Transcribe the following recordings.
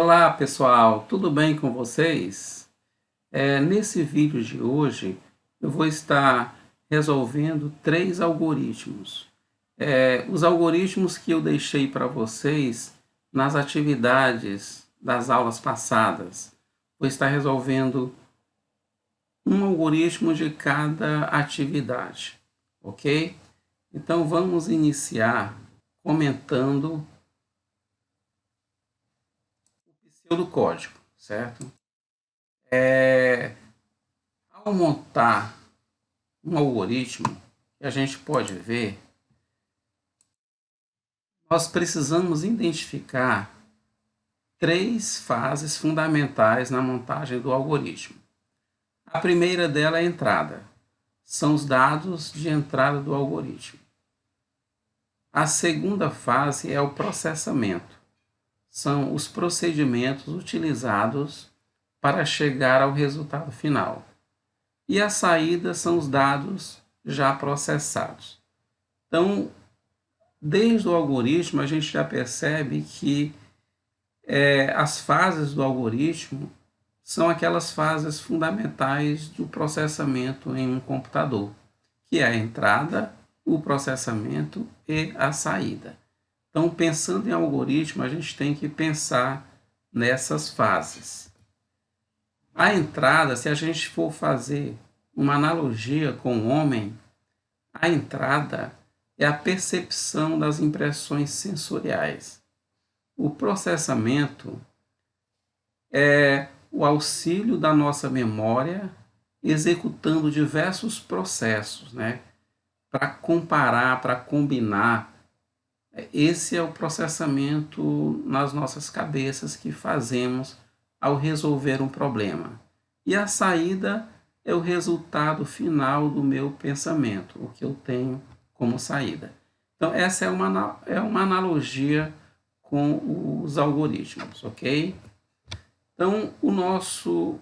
Olá pessoal, tudo bem com vocês? Nesse vídeo de hoje eu vou estar resolvendo três algoritmos. Os algoritmos que eu deixei para vocês nas atividades das aulas passadas. Vou estar resolvendo um algoritmo de cada atividade, ok? Então vamos iniciar comentando o pseudocódigo, certo? Ao montar um algoritmo, que a gente pode ver, nós precisamos identificar três fases fundamentais na montagem do algoritmo. A primeira dela é a entrada. São os dados de entrada do algoritmo. A segunda fase é o processamento. São os procedimentos utilizados para chegar ao resultado final. E a saída são os dados já processados. Então, desde o algoritmo, a gente já percebe que as fases do algoritmo são aquelas fases fundamentais do processamento em um computador, que é a entrada, o processamento e a saída. Então, pensando em algoritmo, a gente tem que pensar nessas fases. A entrada, se a gente for fazer uma analogia com o homem, a entrada é a percepção das impressões sensoriais. O processamento é o auxílio da nossa memória executando diversos processos, né? Para comparar, para combinar. Esse é o processamento nas nossas cabeças que fazemos ao resolver um problema. E a saída é o resultado final do meu pensamento, o que eu tenho como saída. Então, essa é uma analogia com os algoritmos, ok? Então, o nosso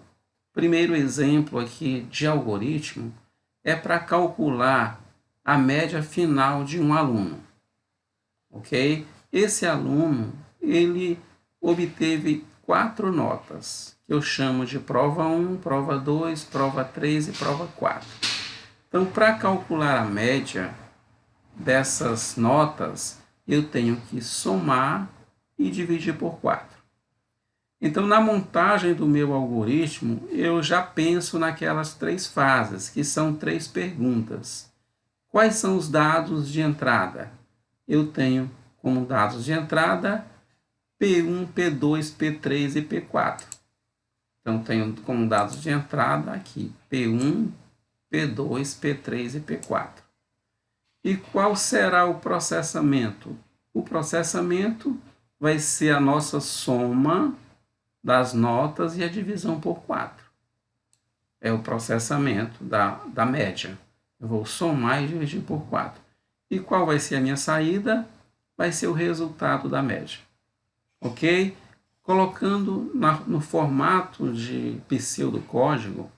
primeiro exemplo aqui de algoritmo é para calcular a média final de um aluno, ok? Esse aluno, ele obteve 4 notas, que eu chamo de prova 1, prova 2, prova 3 e prova 4. Então, para calcular a média dessas notas, eu tenho que somar e dividir por 4. Então, na montagem do meu algoritmo, eu já penso naquelas três fases, que são três perguntas. Quais são os dados de entrada? Eu tenho como dados de entrada P1, P2, P3 e P4. Então, tenho como dados de entrada aqui P1, P2, P3 e P4. E qual será o processamento? O processamento vai ser a nossa soma das notas e a divisão por 4. É o processamento da média. Eu vou somar e dividir por 4. E qual vai ser a minha saída? Vai ser o resultado da média. Ok? Colocando no formato de pseudocódigo,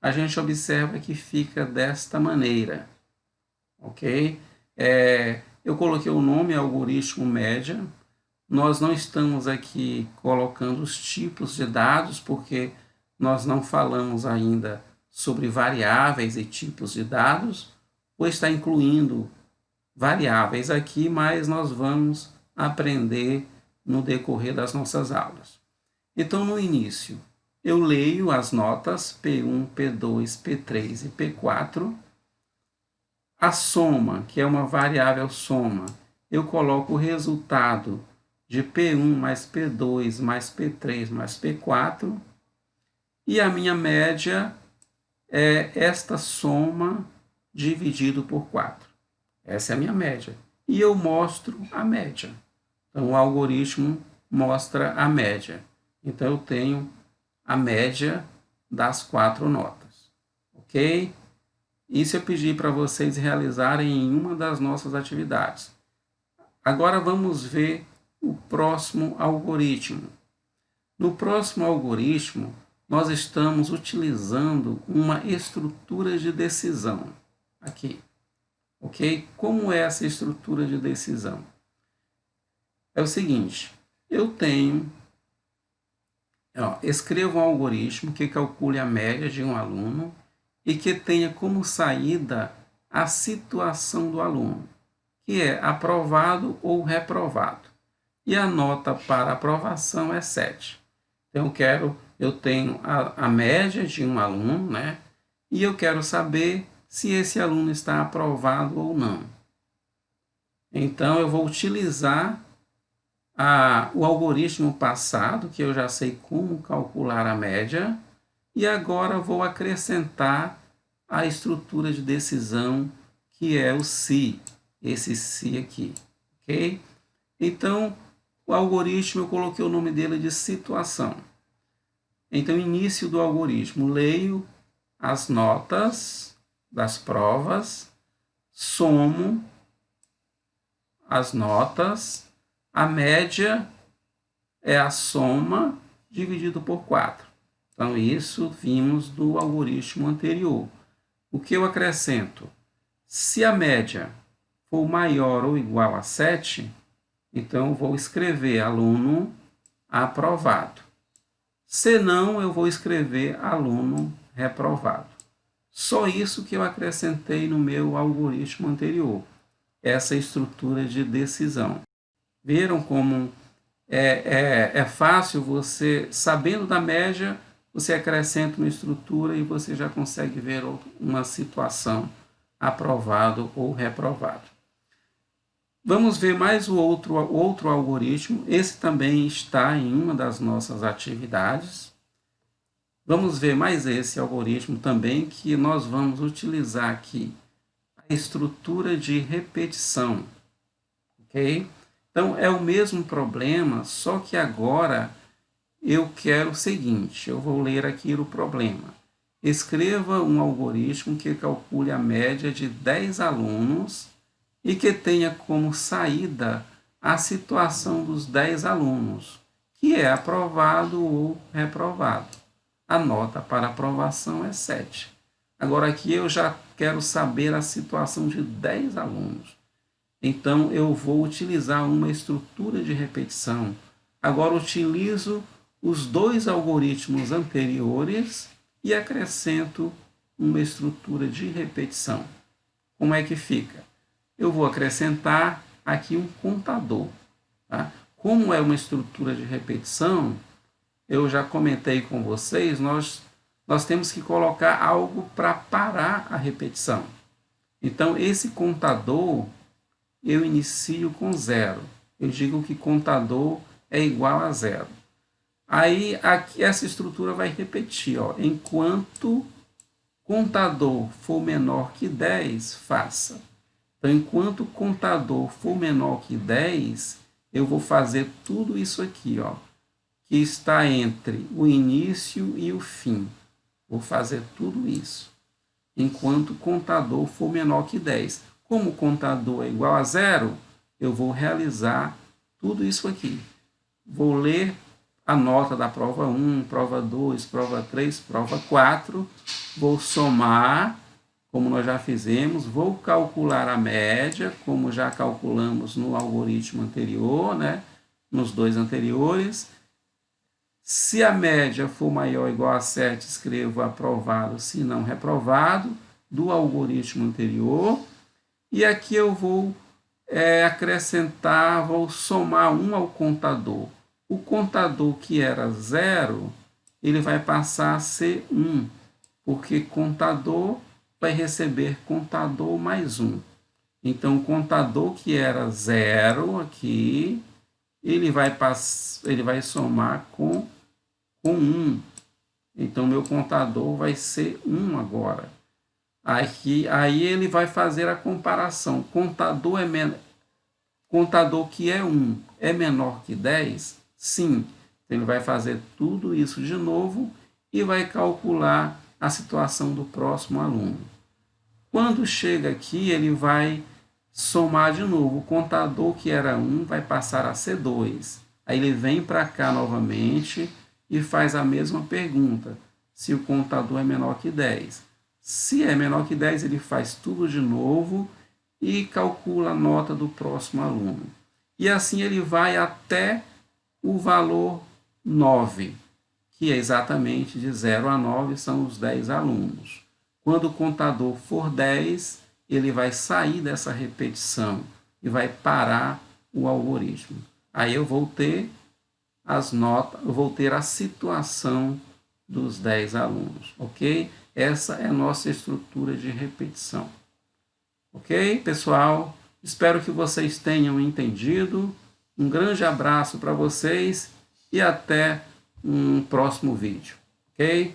a gente observa que fica desta maneira. Ok? Eu coloquei o nome algoritmo média. Nós não estamos aqui colocando os tipos de dados, porque nós não falamos ainda sobre variáveis e tipos de dados, ou está incluindo variáveis aqui, mas nós vamos aprender no decorrer das nossas aulas. Então, no início, eu leio as notas P1, P2, P3 e P4. A soma, que é uma variável soma, eu coloco o resultado de P1 mais P2 mais P3 mais P4, e a minha média é esta soma dividido por 4. Essa é a minha média. E eu mostro a média. Então, o algoritmo mostra a média. Então, eu tenho a média das 4 notas. Ok? Isso eu pedi para vocês realizarem em uma das nossas atividades. Agora vamos ver o próximo algoritmo. No próximo algoritmo, nós estamos utilizando uma estrutura de decisão. Aqui. Ok? Como é essa estrutura de decisão? É o seguinte, eu tenho Ó, escreva um algoritmo que calcule a média de um aluno e que tenha como saída a situação do aluno, que é aprovado ou reprovado. E a nota para aprovação é 7. Então, eu tenho a média de um aluno, né? E eu quero saber se esse aluno está aprovado ou não. Então, eu vou utilizar o algoritmo passado, que eu já sei como calcular a média, e agora vou acrescentar a estrutura de decisão, que é o se, esse se aqui, ok? Então, o algoritmo, eu coloquei o nome dele de situação. Então, início do algoritmo, leio as notas das provas, somo as notas, a média é a soma dividido por 4. Então, isso vimos do algoritmo anterior. O que eu acrescento? Se a média for maior ou igual a 7, então eu vou escrever aluno aprovado. Se não, eu vou escrever aluno reprovado. Só isso que eu acrescentei no meu algoritmo anterior, essa estrutura de decisão. Viram como é fácil você, sabendo da média, você acrescenta uma estrutura e você já consegue ver uma situação aprovado ou reprovado. Vamos ver mais o outro algoritmo. Esse também está em uma das nossas atividades. Vamos ver mais esse algoritmo também, que nós vamos utilizar aqui a estrutura de repetição, ok? Então, é o mesmo problema, só que agora eu quero o seguinte, eu vou ler aqui o problema. Escreva um algoritmo que calcule a média de 10 alunos e que tenha como saída a situação dos 10 alunos, que é aprovado ou reprovado. A nota para aprovação é 7. Agora aqui eu já quero saber a situação de 10 alunos. Então eu vou utilizar uma estrutura de repetição. Agora utilizo os dois algoritmos anteriores e acrescento uma estrutura de repetição. Como é que fica? Eu vou acrescentar aqui um contador. Tá? Como é uma estrutura de repetição, eu já comentei com vocês, nós temos que colocar algo para parar a repetição. Então, esse contador, eu inicio com 0. Eu digo que contador é igual a 0. Aí, aqui, essa estrutura vai repetir. Ó, enquanto contador for menor que 10, faça. Então, enquanto o contador for menor que 10, eu vou fazer tudo isso aqui, ó, que está entre o início e o fim. Vou fazer tudo isso, enquanto o contador for menor que 10. Como o contador é igual a 0, eu vou realizar tudo isso aqui. Vou ler a nota da prova 1, prova 2, prova 3, prova 4, vou somar, como nós já fizemos, vou calcular a média, como já calculamos no algoritmo anterior, né? Nos dois anteriores. Se a média for maior ou igual a 7, escrevo aprovado, se não reprovado, do algoritmo anterior. E aqui eu vou acrescentar, vou somar 1 ao contador. O contador que era 0, ele vai passar a ser 1, porque contador vai receber contador mais 1. Então, o contador que era 0 aqui, ele vai somar com 1. Então, meu contador vai ser 1 agora. Aí ele vai fazer a comparação. Contador que é 1 é menor que 10? Sim. Então, ele vai fazer tudo isso de novo e vai calcular a situação do próximo aluno. Quando chega aqui, ele vai somar de novo. O contador que era 1 vai passar a ser 2. Aí ele vem para cá novamente e faz a mesma pergunta, se o contador é menor que 10. Se é menor que 10, ele faz tudo de novo e calcula a nota do próximo aluno. E assim ele vai até o valor 9. que é exatamente de 0 a 9, são os 10 alunos. Quando o contador for 10, ele vai sair dessa repetição e vai parar o algoritmo. Aí eu vou ter as notas, eu vou ter a situação dos 10 alunos, ok? Essa é a nossa estrutura de repetição. Ok, pessoal? Espero que vocês tenham entendido. Um grande abraço para vocês e até um próximo vídeo, ok?